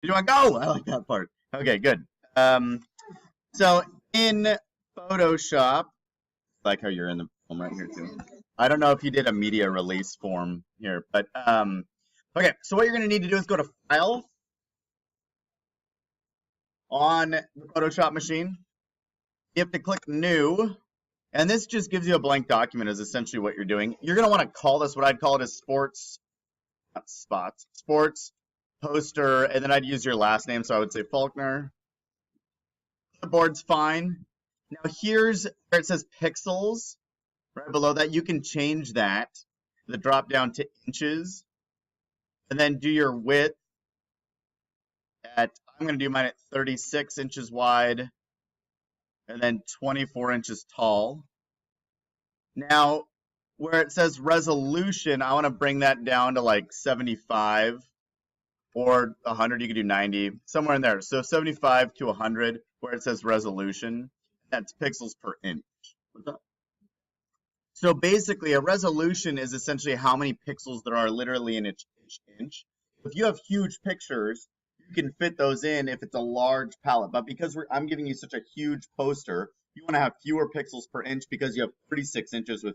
You want to go? I like that part. Okay, good. So in Photoshop, like how you're in the film right here too. I don't know if you did a media release form here, but okay. So what you're gonna need to do is go to File on the Photoshop machine. You have to click New, and this just gives you a blank document. Is essentially what you're doing. You're gonna want to call this what I'd call it as sports, not spots, sports poster, and then I'd use your last name. So I would say Faulkner. Clipboard's fine. Now here's where it says pixels. Right below that, you can change that, the drop down to inches, and then do your width at, I'm going to do mine at 36 inches wide, and then 24 inches tall. Now, where it says resolution, I want to bring that down to like 75 or 100. You could do 90, somewhere in there. So 75 to 100, where it says resolution, that's pixels per inch. So basically, a resolution is essentially how many pixels there are literally in each inch. If you have huge pictures, you can fit those in if it's a large palette. But because I'm giving you such a huge poster, you want to have fewer pixels per inch because you have 36 inches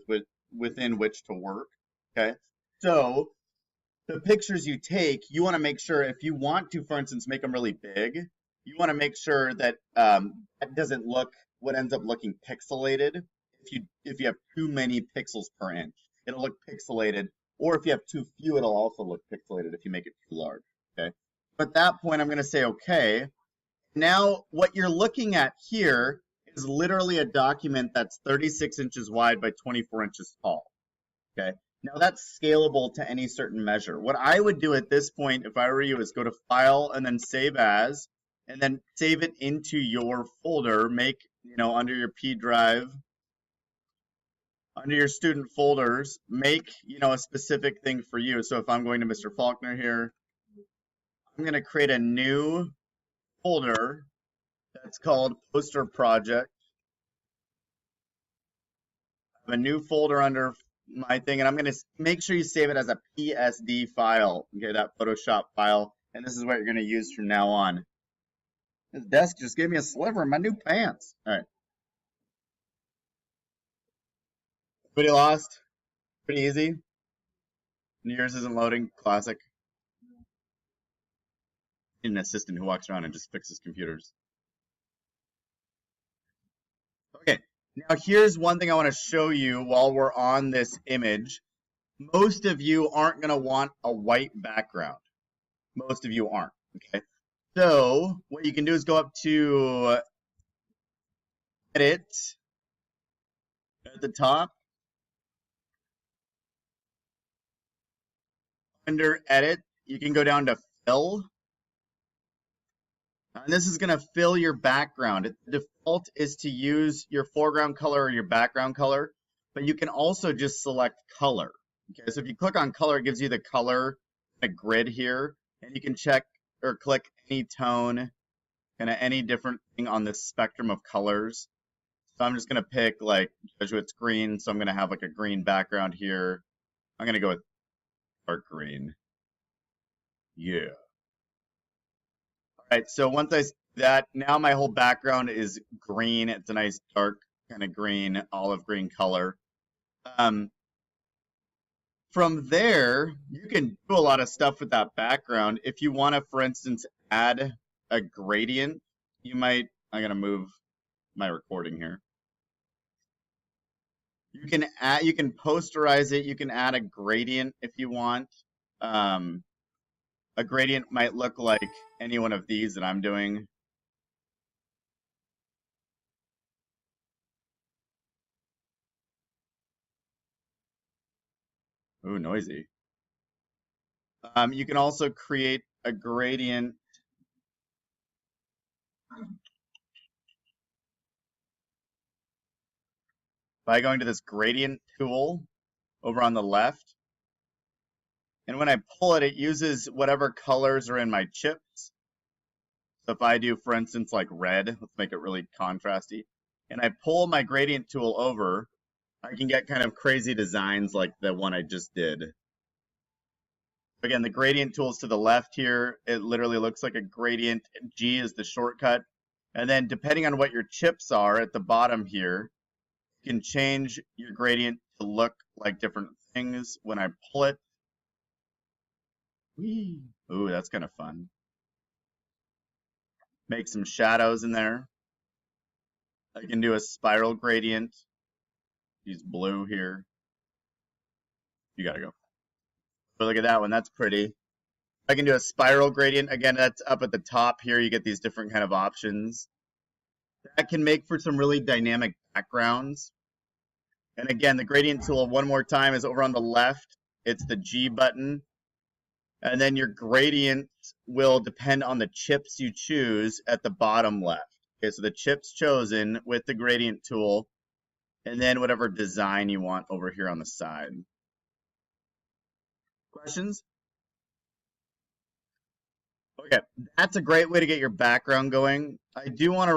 within which to work. Okay, so the pictures you take, you want to make sure if you want to, for instance, make them really big, you want to make sure that that doesn't look what ends up looking pixelated. If you have too many pixels per inch, it'll look pixelated, or if you have too few, it'll also look pixelated if you make it too large. Okay. But at that point, I'm going to say okay. Now, what you're looking at here is literally a document that's 36 inches wide by 24 inches tall. Okay. Now that's scalable to any certain measure. What I would do at this point, if I were you, is go to File and then Save As, and then save it into your folder. Make, under your P drive, under your student folders, make, a specific thing for you. So if I'm going to Mr. Faulkner here, I'm going to create a new folder that's called Poster Project. I have a new folder under my thing, and I'm going to make sure you save it as a PSD file, okay, that Photoshop file, and this is what you're going to use from now on. This desk just gave me a sliver in my new pants. All right. Pretty lost? Pretty easy? Yours isn't loading? Classic. Need an assistant who walks around and just fixes computers. Okay, now here's one thing I want to show you while we're on this image. Most of you aren't going to want a white background. Most of you aren't, okay? So what you can do is go up to Edit at the top. Under Edit, you can go down to Fill. And this is going to fill your background. The default is to use your foreground color or your background color, but you can also just select color. Okay, so if you click on color, it gives you the color grid here, and you can check or click any tone, kind of any different thing on this spectrum of colors. So I'm just going to pick like Jesuit's green, so I'm going to have like a green background here. I'm going to go with dark green. Yeah. All right, so once I see that, now my whole background is green. It's a nice dark kind of green, olive green color. From there, you can do a lot of stuff with that background. If you want to, for instance, add a gradient, you might, I'm going to move my recording here. You can posterize it. You can add a gradient if you want. A gradient might look like any one of these that I'm doing. Ooh, noisy. You can also create a gradient by going to this gradient tool over on the left. And when I pull it, it uses whatever colors are in my chips. So if I do, for instance, like red, let's make it really contrasty, and I pull my gradient tool over, I can get kind of crazy designs like the one I just did. Again, the gradient tool's to the left here. It literally looks like a gradient. G is the shortcut. And then depending on what your chips are at the bottom here, you can change your gradient to look like different things when I pull it. Whee! Ooh, that's kind of fun. Make some shadows in there. I can do a spiral gradient. Use blue here. You gotta go. But look at that one, that's pretty. I can do a spiral gradient. Again, that's up at the top here. You get these different kind of options. That can make for some really dynamic backgrounds. And again, the gradient tool, one more time, is over on the left. It's the G button. And then your gradient will depend on the chips you choose at the bottom left. Okay, so the chips chosen with the gradient tool, and then whatever design you want over here on the side. Questions? Okay, that's a great way to get your background going. I do want to